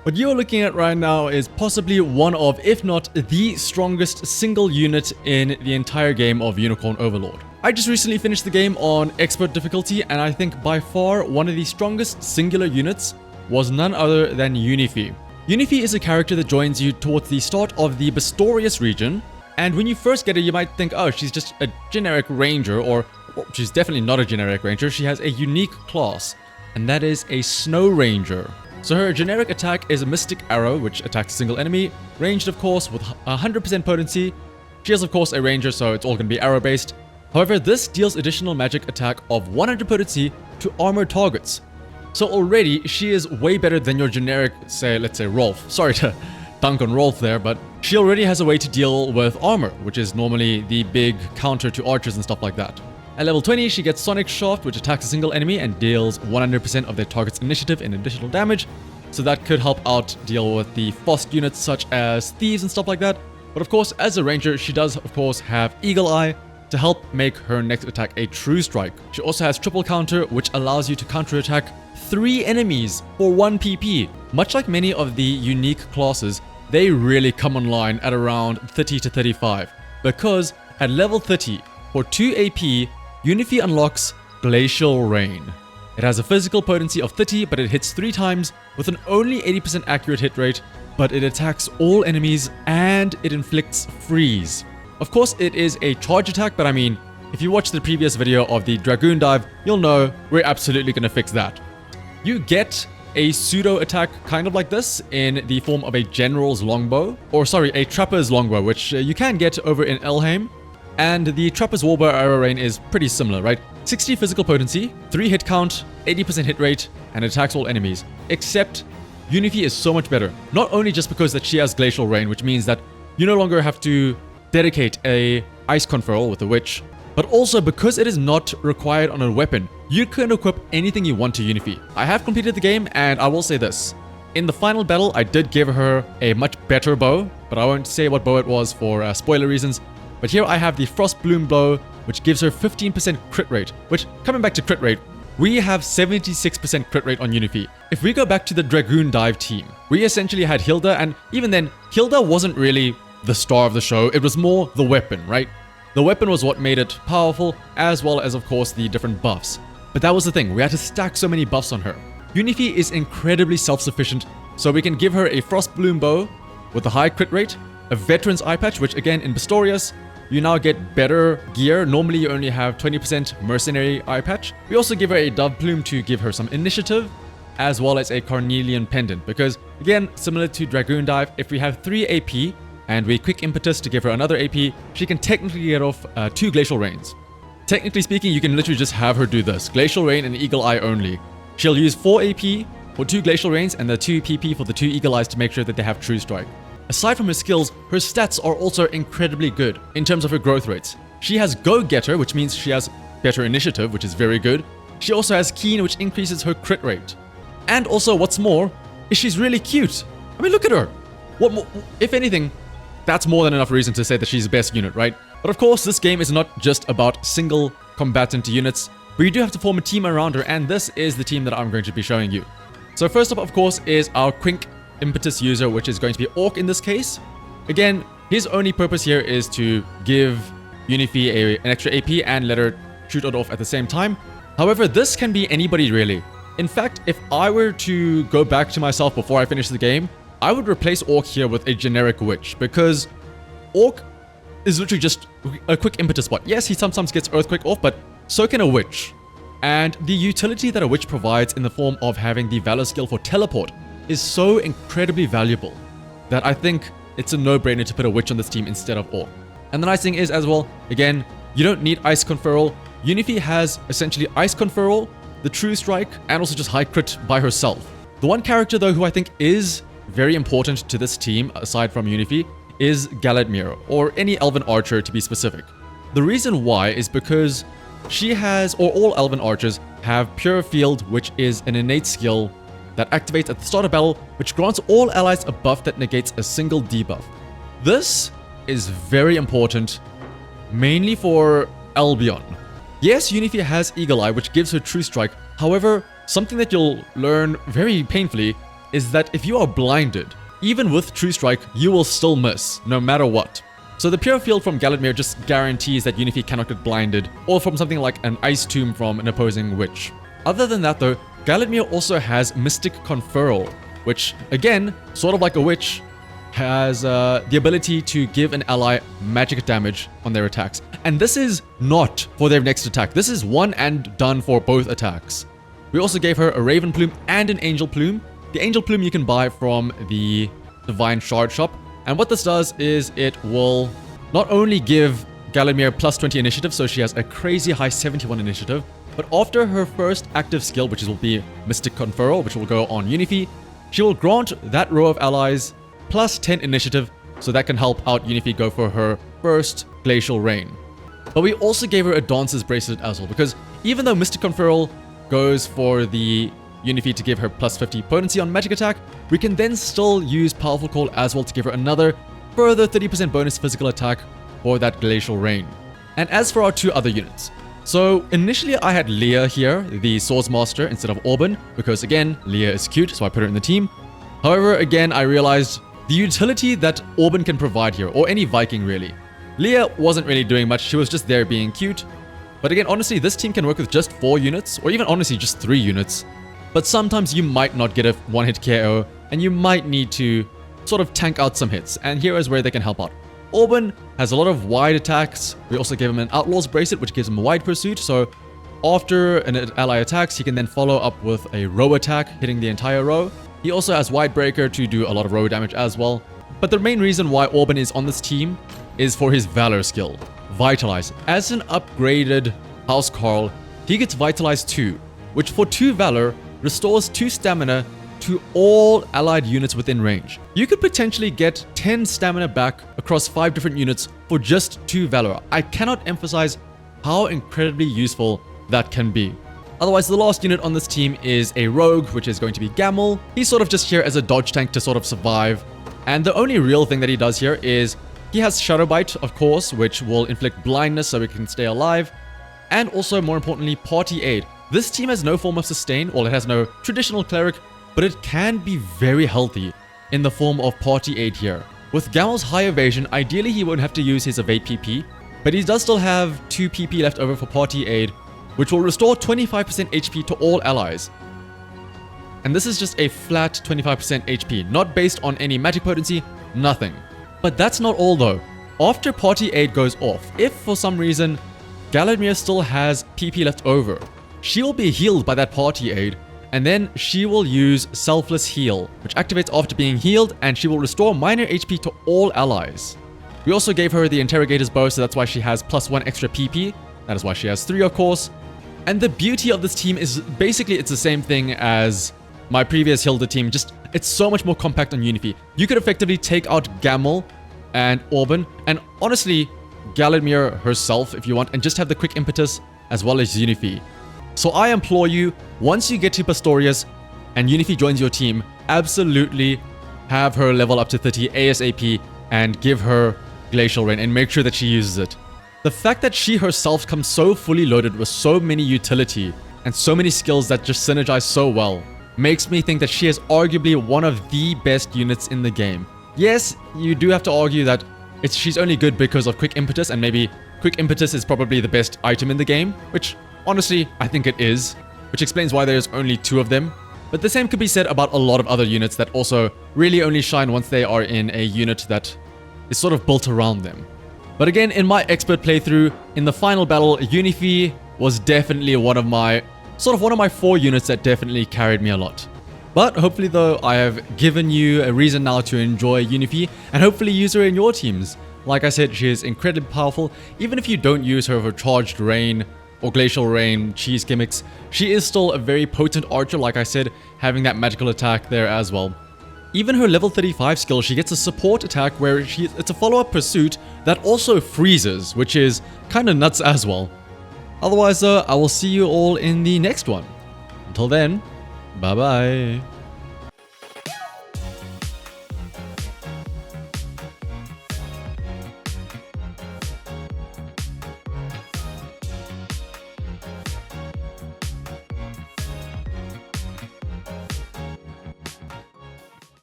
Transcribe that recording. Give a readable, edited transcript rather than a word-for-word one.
What you're looking at right now is possibly one of, if not the strongest single unit in the entire game of Unicorn Overlord. I just recently finished the game on expert difficulty, and I think by far one of the strongest singular units was none other than Yunifi. Yunifi is a character that joins you towards the start of the Bistorius region, and when you first get her you might think, oh, she's just a generic ranger, or well, she's definitely not a generic ranger. She has a unique class, and that is a snow ranger. So her generic attack is a mystic arrow, which attacks a single enemy, ranged of course with 100% potency. She is of course a ranger, so it's all going to be arrow based. However, this deals additional magic attack of 100 potency to armored targets. So already she is way better than your generic, let's say Rolf. Sorry to dunk on Rolf there, but she already has a way to deal with armor, which is normally the big counter to archers and stuff like that. At level 20, she gets Sonic Shaft, which attacks a single enemy and deals 100% of their target's initiative in additional damage. So that could help out deal with the fast units such as thieves and stuff like that. But of course, as a ranger, she does of course have Eagle Eye to help make her next attack a true strike. She also has triple counter, which allows you to counterattack 3 enemies for 1 PP. Much like many of the unique classes, they really come online at around 30 to 35. Because at level 30, for 2 AP, Yunifi unlocks Glacial Rain. It has a physical potency of 30, but it hits 3 times with an only 80% accurate hit rate, but it attacks all enemies and it inflicts freeze. Of course, it is a charge attack, but I mean, if you watch the previous video of the Dragoon dive, you'll know we're absolutely going to fix that. You get a pseudo attack kind of like this in the form of a general's longbow, or sorry, a trapper's longbow, which you can get over in Elheim. And the Trapper's Warbow arrow rain is pretty similar, right? 60 physical potency, 3 hit count, 80% hit rate, and attacks all enemies. Except Yunifi is so much better. Not only just because that she has Glacial Rain, which means that you no longer have to dedicate a Ice Conferral with a Witch, but also because it is not required on a weapon, you can equip anything you want to Yunifi. I have completed the game, and I will say this. In the final battle, I did give her a much better bow, but I won't say what bow it was for spoiler reasons. But here I have the Frost Bloom Blow, which gives her 15% crit rate, which, coming back to crit rate, we have 76% crit rate on Yunifi. If we go back to the Dragoon dive team, we essentially had Hilda, and even then, Hilda wasn't really the star of the show, it was more the weapon, right? The weapon was what made it powerful, as well as of course the different buffs. But that was the thing, we had to stack so many buffs on her. Yunifi is incredibly self-sufficient, so we can give her a Frost Bloom Bow with a high crit rate, a Veteran's Eye Patch, which again in Bistorius, you now get better gear. Normally you only have 20% Mercenary Eye Patch. We also give her a Dove Plume to give her some initiative, as well as a Carnelian Pendant, because again, similar to Dragoon Dive, if we have 3 AP and we quick impetus to give her another AP, she can technically get off 2 Glacial Rains. Technically speaking, you can literally just have her do this. Glacial Rain and Eagle Eye only. She'll use 4 AP for 2 Glacial Rains and the 2 PP for the 2 Eagle Eyes to make sure that they have True Strike. Aside from her skills, her stats are also incredibly good in terms of her growth rates. She has Go-Getter, which means she has better initiative, which is very good. She also has Keen, which increases her crit rate. And also, what's more, is she's really cute. I mean, look at her. What more, if anything, that's more than enough reason to say that she's the best unit, right? But of course, this game is not just about single combatant units, but you do have to form a team around her, and this is the team that I'm going to be showing you. So first up, of course, is our Quink impetus user, which is going to be Orc in this case. Again, his only purpose here is to give Yunifi an extra AP and let her shoot it off at the same time. However, this can be anybody really. In fact, if I were to go back to myself before I finish the game, I would replace Orc here with a generic Witch, because Orc is literally just a quick impetus bot. Yes, he sometimes gets Earthquake off, but so can a Witch. And the utility that a Witch provides in the form of having the Valor skill for teleport is so incredibly valuable that I think it's a no-brainer to put a Witch on this team instead of Orc. And the nice thing is as well, again, you don't need Ice Conferral. Yunifi has essentially Ice Conferral, the True Strike, and also just high crit by herself. The one character though who I think is very important to this team, aside from Yunifi, is Galadmir, or any Elven Archer to be specific. The reason why is because she has, or all Elven Archers have Pure Field, which is an innate skill that activates at the start of battle, which grants all allies a buff that negates a single debuff. This is very important, mainly for Albion. Yes, Yunifi has Eagle Eye, which gives her True Strike. However, something that you'll learn very painfully, is that if you are blinded, even with True Strike, you will still miss, no matter what. So the Pure Field from Galadmir just guarantees that Yunifi cannot get blinded, or from something like an Ice Tomb from an opposing witch. Other than that though, Galadmir also has Mystic Conferral, which, again, sort of like a witch, has the ability to give an ally magic damage on their attacks. And this is not for their next attack. This is one and done for both attacks. We also gave her a Raven Plume and an Angel Plume. The Angel Plume you can buy from the Divine Shard shop. And what this does is it will not only give Galadmir plus 20 initiative, so she has a crazy high 71 initiative, but after her first active skill, which will be Mystic Conferral, which will go on Yunifi, she will grant that row of allies plus 10 initiative, so that can help out Yunifi go for her first Glacial Rain. But we also gave her a Dancer's Bracelet as well, because even though Mystic Conferral goes for the Yunifi to give her plus 50 potency on magic attack, we can then still use Powerful Call as well to give her another further 30% bonus physical attack for that Glacial Rain. And as for our two other units, so initially I had Leah here, the Swordsmaster, instead of Orban, because again, Leah is cute, so I put her in the team. However, again, I realized the utility that Orban can provide here, or any Viking really. Leah wasn't really doing much, she was just there being cute. But again, honestly, this team can work with just 4 units, or even honestly just 3 units. But sometimes you might not get a one-hit KO, and you might need to sort of tank out some hits, and here is where they can help out. Orban has a lot of wide attacks. We also gave him an Outlaw's Bracelet, which gives him a wide pursuit, so after an ally attacks, he can then follow up with a row attack, hitting the entire row. He also has Wide Breaker to do a lot of row damage as well. But the main reason why Orban is on this team is for his Valor skill, Vitalize. As an upgraded House Carl, he gets Vitalize 2, which for 2 Valor restores 2 stamina to all allied units within range. You could potentially get 10 stamina back across 5 different units for just 2 Valor. I cannot emphasize how incredibly useful that can be. Otherwise, the last unit on this team is a rogue, which is going to be Gamel. He's sort of just here as a dodge tank to sort of survive. And the only real thing that he does here is he has Shadow Bite, of course, which will inflict blindness so he can stay alive. And also, more importantly, Party Aid. This team has no form of sustain, well, it has no traditional cleric, but it can be very healthy in the form of Party Aid here. With Gamel's high evasion, ideally he won't have to use his evade PP, but he does still have 2 PP left over for Party Aid, which will restore 25% HP to all allies. And this is just a flat 25% HP, not based on any magic potency, nothing. But that's not all though. After Party Aid goes off, if for some reason Galadmir still has PP left over, she will be healed by that Party Aid, and then she will use Selfless Heal, which activates after being healed, and she will restore minor HP to all allies. We also gave her the Interrogator's Bow, so that's why she has +1 extra PP. That is why she has 3, of course. And the beauty of this team is basically it's the same thing as my previous Hilda team, just it's so much more compact on Yunifi. You could effectively take out Gamel and Orban, and honestly, Galadmir herself if you want, and just have the quick impetus as well as Yunifi. So I implore you, once you get to Pastorius and Yunifi joins your team, absolutely have her level up to 30 ASAP and give her Glacial Rain and make sure that she uses it. The fact that she herself comes so fully loaded with so many utility and so many skills that just synergize so well makes me think that she is arguably one of the best units in the game. Yes, you do have to argue that she's only good because of Quick Impetus, and maybe Quick Impetus is probably the best item in the game, which honestly, I think it is, which explains why there's only 2 of them. But the same could be said about a lot of other units that also really only shine once they are in a unit that is sort of built around them. But again, in my expert playthrough, in the final battle, Yunifi was definitely one of my 4 units that definitely carried me a lot. But hopefully though, I have given you a reason now to enjoy Yunifi and hopefully use her in your teams. Like I said, she is incredibly powerful. Even if you don't use her for Charged Rain or Glacial Rain cheese gimmicks, she is still a very potent archer, like I said, having that magical attack there as well. Even her level 35 skill, she gets a support attack where it's a follow-up pursuit that also freezes, which is kind of nuts as well. Otherwise, I will see you all in the next one. Until then, bye-bye.